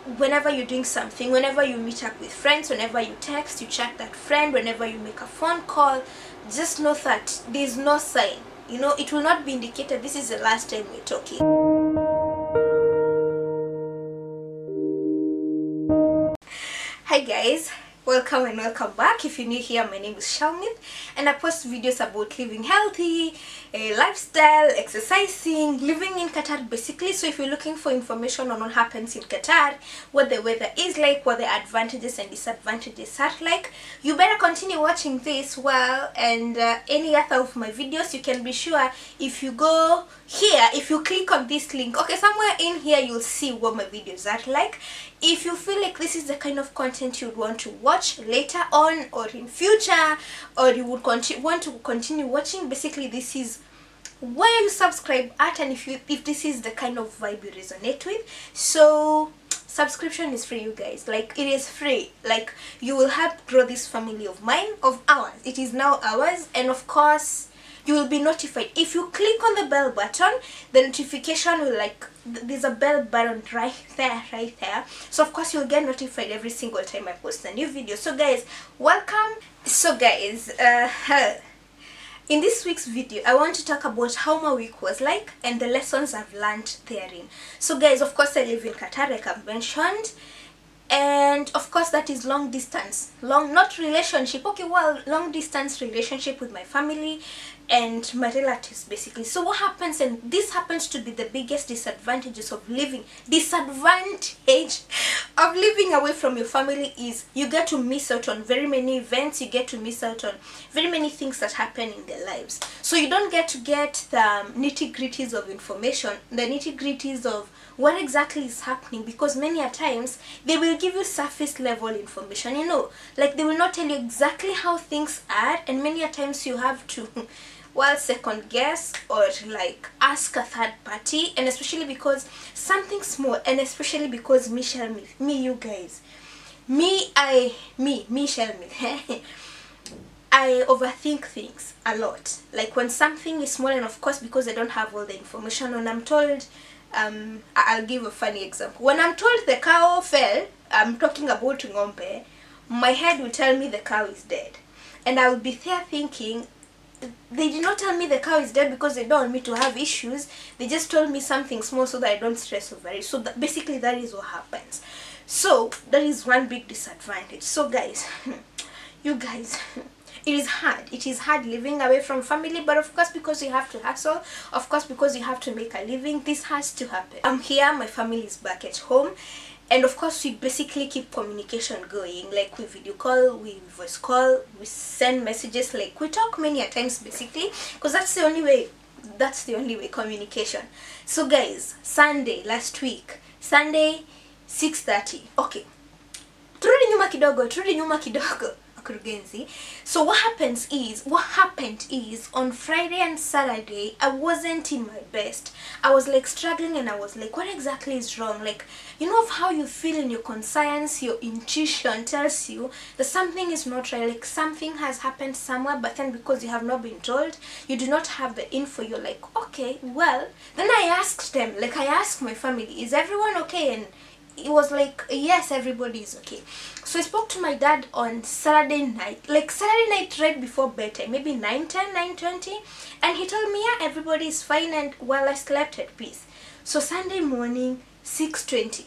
whenever you're doing something, whenever you meet up with friends, whenever you text, you chat that friend, whenever you make a phone call, just know that there's no sign. It will not be indicated this is the last time we're talking. Hi guys, welcome and welcome back. If you're new here, my name is Shel, and I post videos about living healthy, lifestyle, exercising, living in Qatar basically. So if you're looking for information on what happens in Qatar, what the weather is like, what the advantages and disadvantages are like, you better continue watching this and any other of my videos. You can be sure if you go here, if you click on this link, okay, somewhere in here you'll see what my videos are like. If you feel like this is the kind of content you'd want to watch later on or in future, or you would want to continue watching, basically this is where you subscribe at. And if this is the kind of vibe you resonate with, so subscription is free, you guys. Like, it is free. Like, you will help grow this family of ours. It is now ours, and of course you will be notified. If you click on the bell button, the notification will, like, there's a bell button right there, so of course you'll get notified every single time I post a new video. So guys, welcome. So guys, in this week's video I want to talk about how my week was like and the lessons I've learned therein. So guys, of course I live in Qatar, like I've mentioned, and of course that is long distance, not relationship, okay, well, long distance relationship with my family and my relatives basically. So what happens, and this happens to be the biggest disadvantage of living away from your family, is you get to miss out on very many events, you get to miss out on very many things that happen in their lives. So you don't get to get the nitty-gritties of information, the nitty-gritties of what exactly is happening, because many a times they will give you surface level information, like they will not tell you exactly how things are, and many a times you have to second guess or like ask a third party. And especially because something small, and especially because me Shel, you guys, I overthink things a lot. Like when something is small, and of course because I don't have all the information, when I'm told, I'll give a funny example. When I'm told the cow fell, I'm talking about ng'ombe, my head will tell me the cow is dead, and I will be there thinking, they did not tell me the cow is dead because they don't want me to have issues. They just told me something small so that I don't stress over it. So basically that is what happens. So that is one big disadvantage. So guys, you guys, it is hard living away from family, but of course because you have to hustle, of course because you have to make a living, this has to happen. I'm here, my family is back at home, and of course we basically keep communication going. Like we video call, we voice call, we send messages, like we talk many a times basically, because that's the only way communication. So guys, last week Sunday 6:30, okay, turudi nyuma kidogo. So what happened is on Friday and Saturday I wasn't in my best. I was like struggling, and I was like, what exactly is wrong? Like, of how you feel in your conscience, your intuition tells you that something is not right, like something has happened somewhere, but then because you have not been told, you do not have the info, you're like, okay, well, then I asked them, like I asked my family, is everyone okay? And it was like, yes, everybody is okay. So I spoke to my dad on Saturday night right before bedtime, maybe 9:10, 9:20, and he told me, yeah, everybody is fine, and well, I slept at peace. So Sunday morning 6:20,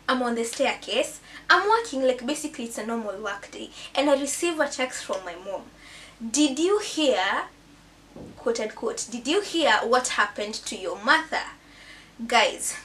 I'm on the staircase, I'm working, like basically it's a normal work day, and I receive a text from my mom. Did you hear, quote unquote, did you hear what happened to your mother? Guys,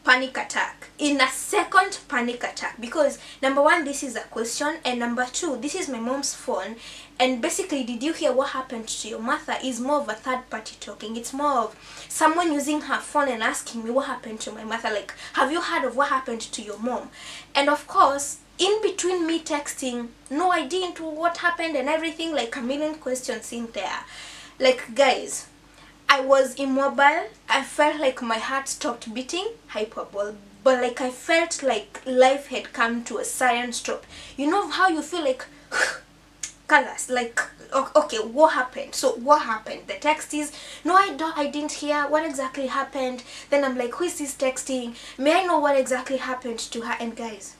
panic attack. In a second, panic attack, because number one, this is a question, and number two, this is my mom's phone, and basically, did you hear what happened to your mother is more of a third party talking. It's more of someone using her phone and asking me what happened to my mother, like, have you heard of what happened to your mom? And of course, in between me texting, no, I didn't, what happened and everything, like a million questions in there. Like, guys, I was immobile. I felt like my heart stopped beating, hyperbole, but like I felt like life had come to a silent stop. You know how you feel like colors, like, okay, what happened? So what happened? The text is, no, I didn't hear what exactly happened. Then I'm like, who is this texting? May I know what exactly happened to her? And guys,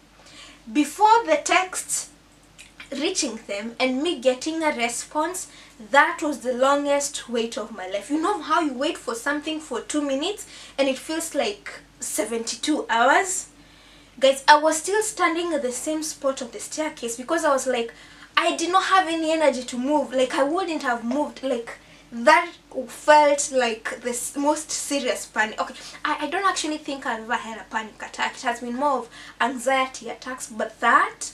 before the text reaching them and me getting a response, that was the longest wait of my life. You know how you wait for something for 2 minutes and it feels like 72 hours? Guys, I was still standing at the same spot of the staircase because I was like, I did not have any energy to move. Like, I wouldn't have moved. Like, that felt like the most serious panic. Okay, I don't actually think I've ever had a panic attack. It has been more of anxiety attacks, but that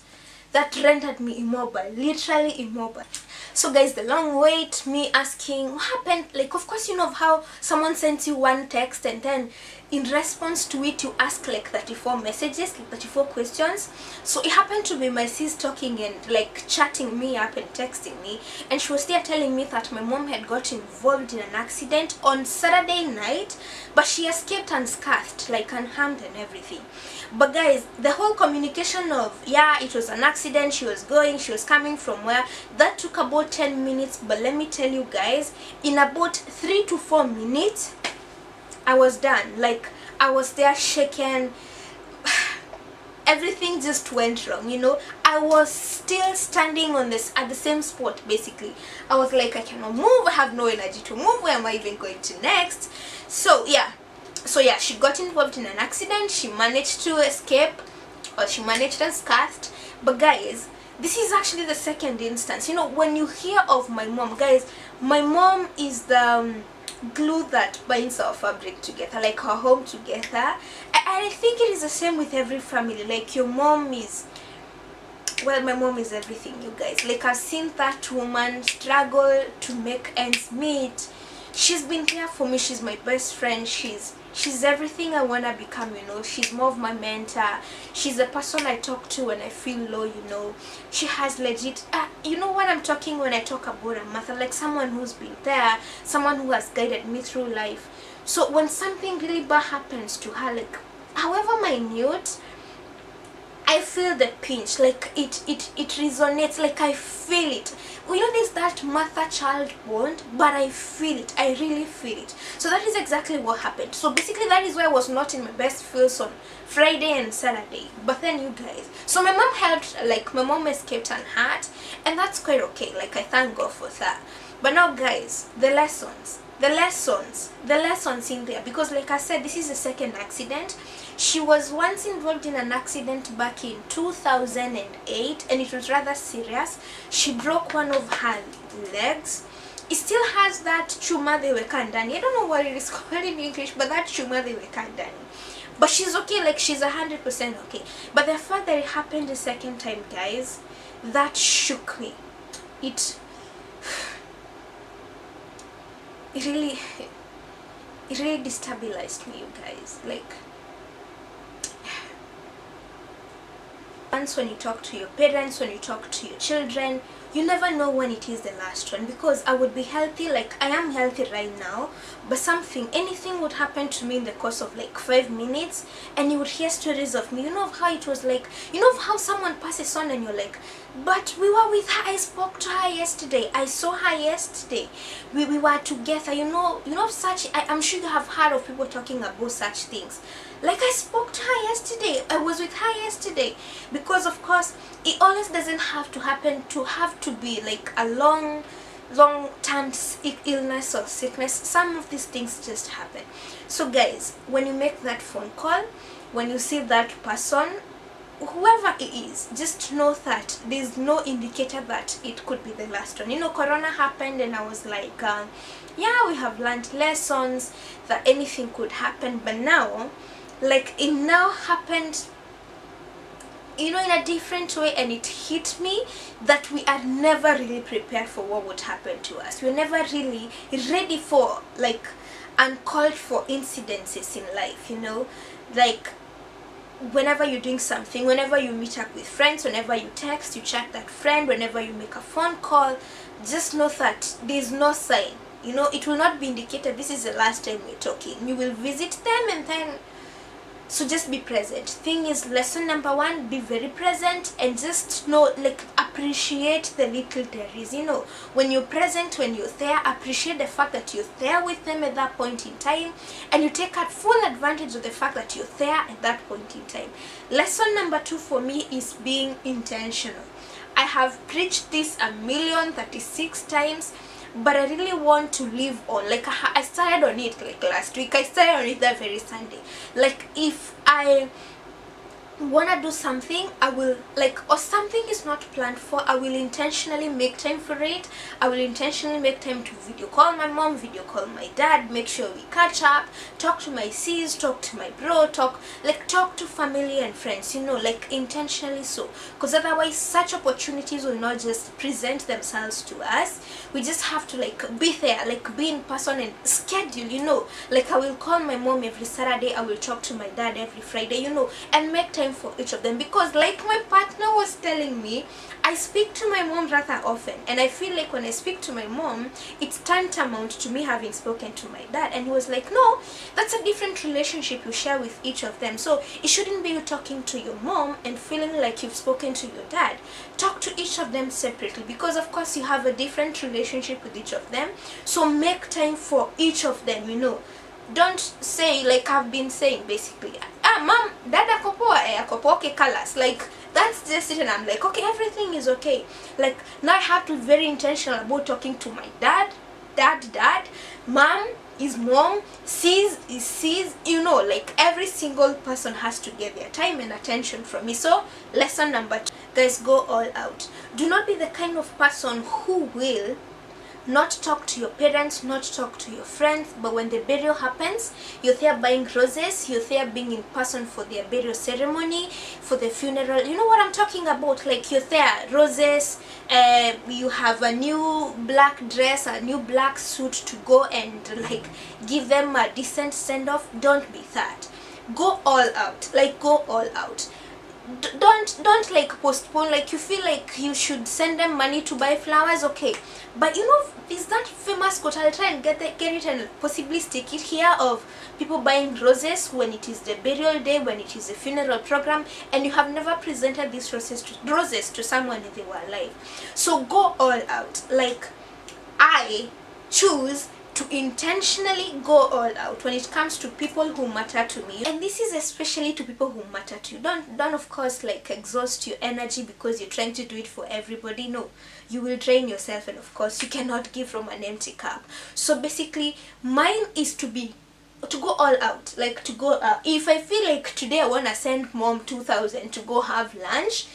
rendered me immobile, literally immobile. So guys, the long wait, me asking what happened, like, of course, you know how someone sends you one text and then in response to it you ask like 34 messages, like 34 questions. So it happened to be my sis talking and like chatting me up and texting me, and she was there telling me that my mom had got involved in an accident on Saturday night, but she escaped unscathed, like unharmed and everything. But guys, the whole communication of, yeah, it was an accident, she was coming from where, that took about 10 minutes. But let me tell you guys, in about 3 to 4 minutes I was done. Like, I was there shaken. Everything just went wrong, you know. I was still standing on this at the same spot. Basically, I was like, I cannot move, I have no energy to move, where am I even going to next? So yeah, she got involved in an accident, she managed to escape, or she managed unscathed. But guys, this is actually the second instance. You know, when you hear of my mom, guys, my mom is the glue that binds our fabric together, like our home together. I think it is the same with every family. Like, your mom is, well, my mom is everything, you guys. Like, I've seen that woman struggle to make ends meet. She's been here for me. She's my best friend. She's everything I want to become, you know. She's more of my mentor. She's the person I talk to when I feel low, you know. She has legit, you know what I'm talking when I talk about a mother, like someone who's been there, someone who has guided me through life. So when something really bad happens to her, like, however minute, I feel the pinch, like it resonates, like I feel it. You know, there's that mother-child bond, but I feel it. I really feel it. So that is exactly what happened. So basically, that is why I was not in my best feels on Friday and Saturday. But then, you guys, so my mom helped, like, my mom escaped unhurt, and that's quite okay. Like, I thank God for that. But now, guys, the lessons in there, because like I said, this is the second accident. She was once involved in an accident back in 2008, and it was rather serious. She broke one of her legs. It still has that chuma de wekandani. I don't know what it is called in English, but that chuma de wekandani. But she's okay, like, she's 100% okay. But the fact that it happened the second time, guys, that shook me. It really destabilized me, you guys. Like, once when you talk to your parents, when you talk to your children, you never know when it is the last one. Because I would be healthy, like I am healthy right now, but anything would happen to me in the course of like 5 minutes, and you would hear stories of me. You know how it was like, you know how someone passes on and you're like, but we were with her, I spoke to her yesterday, I saw her yesterday, we were together, you know such. I'm sure you have heard of people talking about such things. Like, I spoke to her yesterday, I was with her yesterday. Because of course, it always doesn't have to happen to have to be like a long-term illness or sickness. Some of these things just happen. So guys, when you make that phone call, when you see that person, whoever it is, just know that there's no indicator that it could be the last one. You know, Corona happened and I was like, yeah, we have learned lessons that anything could happen. But now, like, it now happened, you know, in a different way, and it hit me that we are never really prepared for what would happen to us. We're never really ready for, like, uncalled for incidences in life, you know. Like, whenever you're doing something, whenever you meet up with friends, whenever you text, you chat that friend, whenever you make a phone call, just know that there's no sign, you know, it will not be indicated this is the last time we're talking. You will visit them and then So just be present. Thing is, lesson number 1, be very present and just know, like, appreciate the little there is. You know, when you're present, when you're there, appreciate the fact that you're there with them at that point in time, and you take full advantage of the fact that you're there at that point in time. Lesson number 2 for me is being intentional. I have preached this 1,036 times, but I really want to live on. Like, I started on it like last week. I started on it that very Sunday. Like, if I wanna do something, I will, like, or something is not planned for, I will intentionally make time for it. I will intentionally make time to video call my mom, video call my dad, make sure we catch up, talk to my sis, talk to my bro, talk to family and friends, you know, like, intentionally. So because otherwise such opportunities will not just present themselves to us. We just have to, like, be there, like, be in person and schedule, you know. Like, I will call my mom every Saturday, I will talk to my dad every Friday, you know, and make time for each of them. Because, like my partner was telling me, I speak to my mom rather often, and I feel like when I speak to my mom, it's tantamount to me having spoken to my dad. And he was like, no, that's a different relationship you share with each of them. So it shouldn't be you talking to your mom and feeling like you've spoken to your dad. Talk to each of them separately, because of course you have a different relationship with each of them. So make time for each of them, you know. Don't say, like I've been saying, basically, mom, dad akopoa, okay, colors, like, that's just it. And I'm like, okay, everything is okay. Like, now I have to be very intentional about talking to my dad, mom is mom, sis is sis, you know, like, every single person has to get their time and attention from me. So lesson number 2, guys, go all out. Do not be the kind of person who will not talk to your parents, not talk to your friends, but when the burial happens, you're there buying roses, you're there being in person for their burial ceremony, for the funeral. You know what I'm talking about? Like, you're there, roses, you have a new black dress, a new black suit to go and, like, give them a decent send-off. Don't be that. Go all out. Like, go all out. Don't like postpone. Like, you feel like you should send them money to buy flowers, okay, but you know, is that famous quote, I'll try and get it and possibly stick it here, of people buying roses when it is the burial day, when it is a funeral program, and you have never presented these roses to someone if they were alive. So go all out. Like, I choose to intentionally go all out when it comes to people who matter to me. And this is especially to people who matter to you. Don't of course, like, exhaust your energy because you're trying to do it for everybody. No, you will drain yourself, and of course you cannot give from an empty cup. So basically, mine is to go all out. Like, to go if I feel like today I want to send mom 2,000 to go have lunch,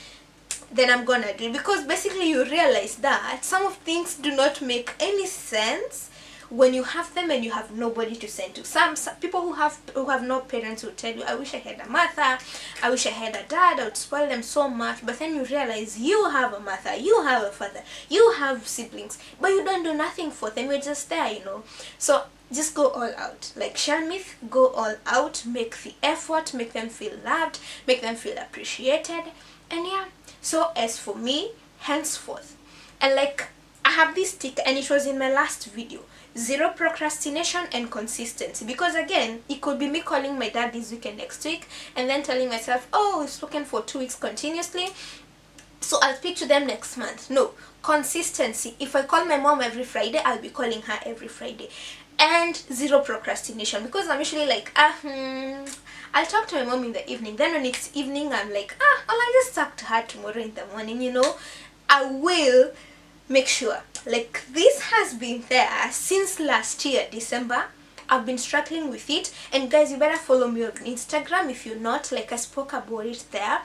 then I'm gonna do it. Because basically you realize that some of things do not make any sense when you have them and you have nobody to send to. Some people who have no parents will tell you, I wish I had a mother, I wish I had a dad, I would spoil them so much. But then you realize you have a mother, you have a father, you have siblings, but you don't do nothing for them. You're just there, you know. So just go all out. Like Shel, go all out, make the effort, make them feel loved, make them feel appreciated. And yeah, so as for me, henceforth, and like, I have this sticker, and it was in my last video, 0 procrastination and consistency. Because again, it could be me calling my dad this week and next week, and then telling myself, oh, we've spoken for 2 weeks continuously, so I'll speak to them next month. No, consistency. If I call my mom every Friday, I'll be calling her every Friday. And 0 procrastination, because I'm usually like, I'll talk to my mom in the evening. Then when it's evening, I'm like, I'll just talk to her tomorrow in the morning, you know. I will make sure. Like, this has been there since last year, December. I've been struggling with it. And guys, you better follow me on Instagram if you're not. Like, I spoke about it there.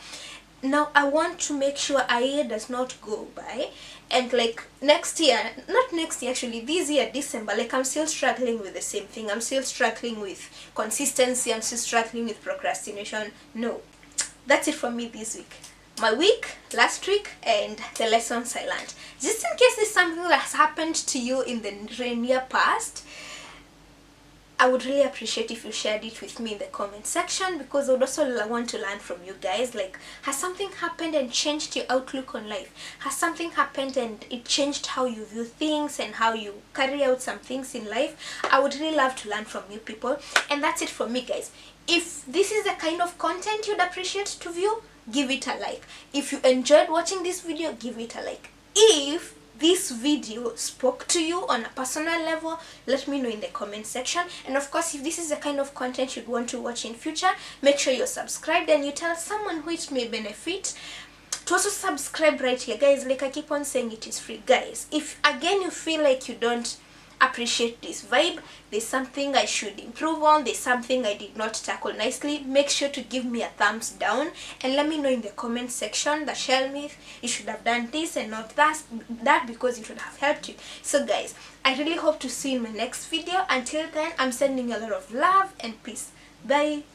Now, I want to make sure a year does not go by. And like, next year, not next year actually, this year, December, like, I'm still struggling with the same thing. I'm still struggling with consistency. I'm still struggling with procrastination. No. That's it from me this week. My week, last week, and the lessons I learned. Just in case there's something that has happened to you in the near past, I would really appreciate if you shared it with me in the comment section, because I would also want to learn from you guys. Like, has something happened and changed your outlook on life? Has something happened and it changed how you view things and how you carry out some things in life? I would really love to learn from you people. And that's it from me, guys. If this is the kind of content you'd appreciate to view, give it a like. If you enjoyed watching this video, give it a like. If this video spoke to you on a personal level, let me know in the comment section. And of course, if this is the kind of content you'd want to watch in future, make sure you're subscribed and you tell someone who it may benefit to also subscribe right here, guys. Like I keep on saying, it is free, guys. If again you feel like you don't appreciate this vibe, there's something I should improve on, there's something I did not tackle nicely, make sure to give me a thumbs down and let me know in the comment section that Shel myth, you should have done this and not that, because it would have helped you. So guys, I really hope to see you in my next video. Until then, I'm sending you a lot of love and peace. Bye.